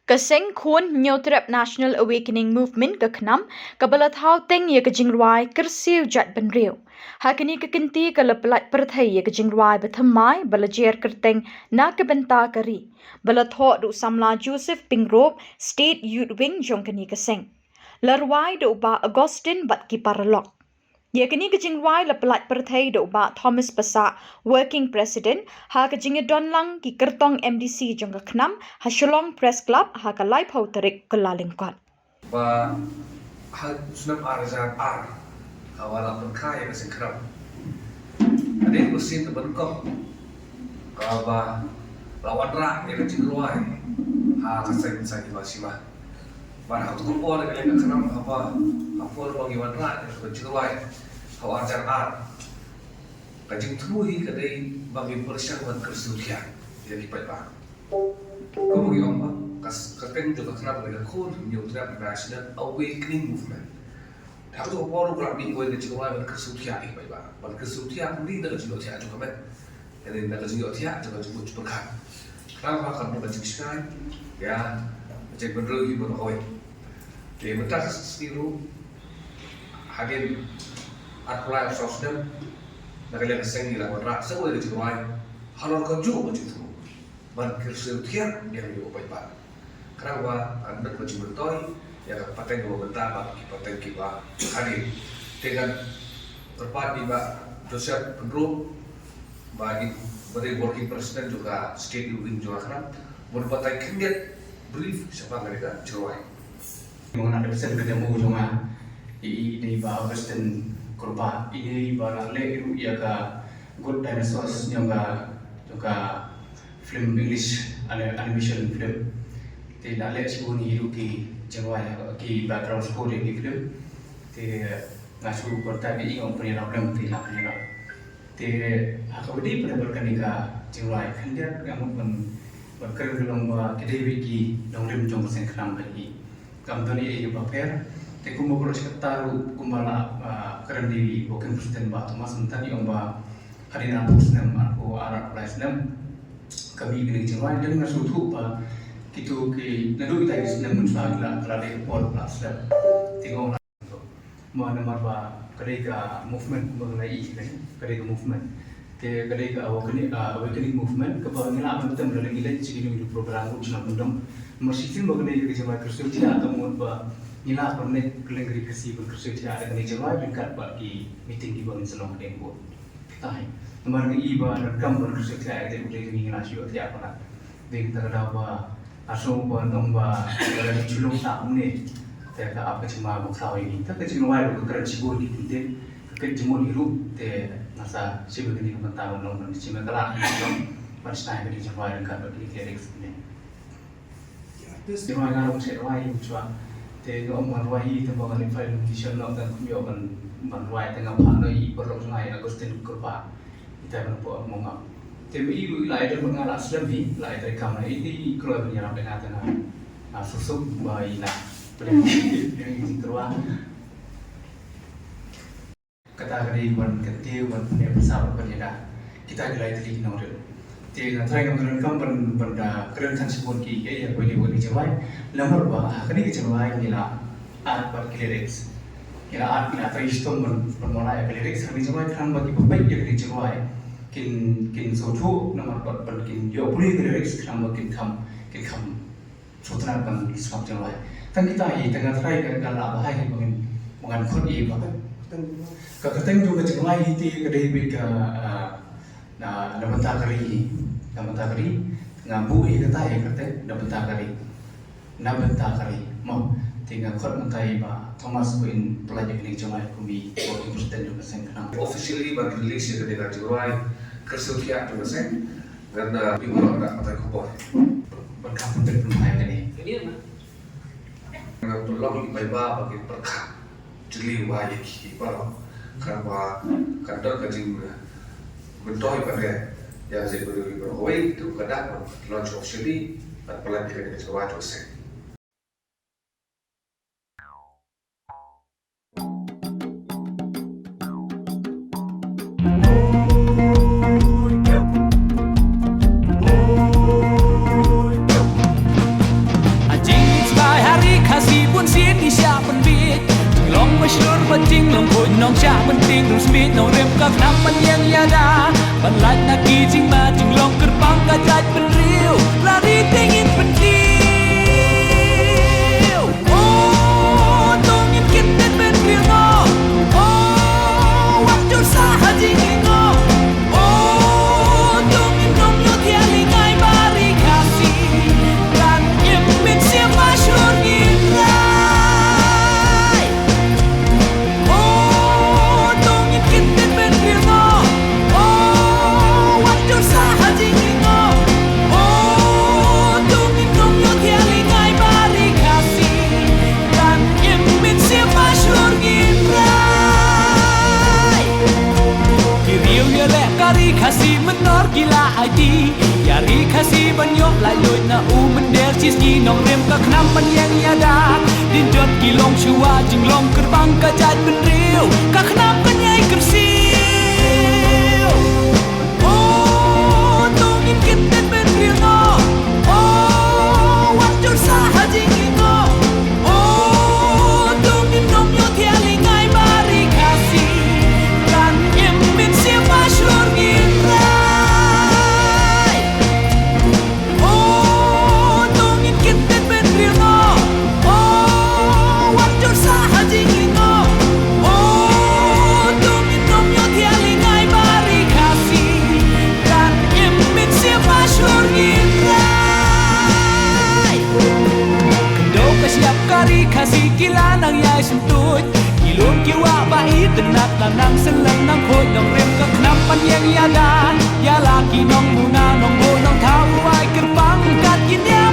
Kaseng khun Nyotrap National Awakening Movement kaknam kabalat hau teng ye kajingruai kersiu jat benriu. Hakini kekinti kalapelat perthai ye kajingruai bethamai balajer kerteng na kebenta kari. Balat hok du samla Joseph Pingrop State Youth Wing jongkani kaseng. Larwai du ba Agustin bat kiparalok. Ye kini kajingruai lapelat perthai du ba Thomas Pasak Working President ha kajinge donlang ki kertong MDC jong kaknam ha Shillong Press Club ha kalai pau tarik kelalingkot. Ba hal sunam arjat ar awala perkaya kasing kerap. Ada yang mesin terbentuk ba lawan rak ni kecil ruai ha kasing sagi masima. Barang tu kumpul dengan yang kenam apa bagi wan rak ni kecil ruai ha arjat ar. Kajing tuhi kadai bagi persiapan kersulian jadi baiklah. Kau bagi apa? Kakek juga kenapa mereka khun Nyotrap National Awakening Movement. Dah tu apa orang ni kau kecil ruai berkersulian ini baiklah. Berkersulian ni dah kecil ruai juga kan. Jadi dah kecil ruai juga cukup berkat. Kenapa kalau kita cakap ya cek bener lagi berkawin. Jadi mentah setiru hadir apply sosmed. Nak lihat keseng ni lah berat. Semua kecil ruai. Halal kerja macam tu. Berkersulian yang juga baik. Kenapa anda macam bertoi yang pateng kalau bentar bagi pateng kita hadir dengan berpat di Joseph Pingrop bagi beri working president juga state wing juga kan berbatai kendet brief siapa mereka cerai. Mengenai pesan ketemu cuma ini bahawa Kristen korban ini barang leher ia ke Good Dinosaurs juga film English animation film. Thì đã lệ chỉ buồn hiểu kỳ chẳng ngoài kỳ background score để cái film thì ngài su còn tại bị ông punya problem thì làm như vậy thì aku beri pada berkanika chẳng ngoài kan dia kamu berkerja dalam kedai wiki dalam lim jong sen kenam lagi kamu ni ia paper thì cũng mau proses taruh kumbala keren diri bukan presiden bah Thomas mentari ông bah hari nampus nem aku anak plus nem kami kini chẳng ngoài dia nggak suatu bah itu ke nadu kita di sini menjual kalau ada pol plus tengok lah mana marba kerja movement mengenai ini kerja movement kerja awakening movement kepada nila apa betul dalam nilai jadi ini program ujian undang masih mengenai kerja kerja tidak atau marba nila pernah kelengri kasih kerja tidak ada kerja berikat bagi meeting di bawah selong dengbo tahu nomor iba rekam kerja tidak ada udah ini ngasih tidak pernah dengan terdapat asal nombor dalam julung tak ni, tapi apa cuma bukan ini. Tapi cuma walau kerja cibur di pintu, kerja cibur hidup, tapi masa cibur ini kita tahu nombor cibur kelak, macam mana kerja walau kerja bagi kerja ni. Cuma kalau saya walau cuma, tapi orang walau itu bukan level mission dan kami orang walau tengah pakai perlu sungai Agustin kurba, kita berapa mengap. Tapi ibu lain dari mengalah selebih lain dari kamera ini keluar menyerap dengan tanah susuk bayi nak yang ini keluar kata dari wan ketiu wan punya bersama penyeda kita gelai tadi nomor jadi nanti kami akan benda keren tersebut ki ya boleh boleh jawab nomor bah kini jawab ni lah art lyrics kira art ni atau istom bermula lyrics kami jawab kan bagi baik ya kini jawab kin sotu nama ber kin yo boleh lyrics kerana kin kam sutera kan islam jawa. Tapi kita ini tengah try kalau apa yang mengan kod ini apa? Kakak juga jawa itu kedai bika dapat kari ngambu ini kata ya kata dapat kari mau tinggal kod mentai ba Thomas Quinn pelajar ini jawa kumi waktu presiden juga sen kenal. Officially bagi rilis yang dengan cerai kersulian juga sen karena ibu orang tak kupon. Berkampung dari pemain ini. Ini dengan tolong ibu bagi berkat jeli wajib baru kerana kantor kajing bentoy pada yang saya beri berkawai itu kadang launch officially dan pelatihan dengan cerai dosen. kasih pun sin di siapa beat long masyur penting long pun nong cha penting long speed nong rem kak naman yang yada panlat na kijing ma jing long kerbang kajat penriu lari tingin penriu oh tongin kitten penriu no oh waktu saha jing no oh tongin nong yo tiali ngai bari kasih dan imin siap masyur ngirai oh tongin kitten penriu no oh waktu saha jing no oh tongin nong yo tiali ngai bari kasih dan imin siap masyur ngirai Kiriu ya lek kari kasih menor gila ID Yari kasih banyok lalui na mender ciski nong rem ka kenaman yang yada Dindot kilong shua jinglong kerbang kajat benriu ka kenaman nyai kersiu Oh tongin kitten benriu no Oh waktu saha jingin no Oh tongin nong yo tiali ngai bari kasih dan imin siap masyur ngirai Oh tongin kitten benriu no Oh waktu saha jingin no Oh tongin nong yo tiali ngai bari kasih dan imin siap masyur ngirai Kendo kasiap kari kasih gila nang yai sentut Kilung kiwa bai tenak nang selang nang khoi nong rem ka kenapan yang yada Ya laki nong bunga nong bo nong tau ai kerbang kat kin ya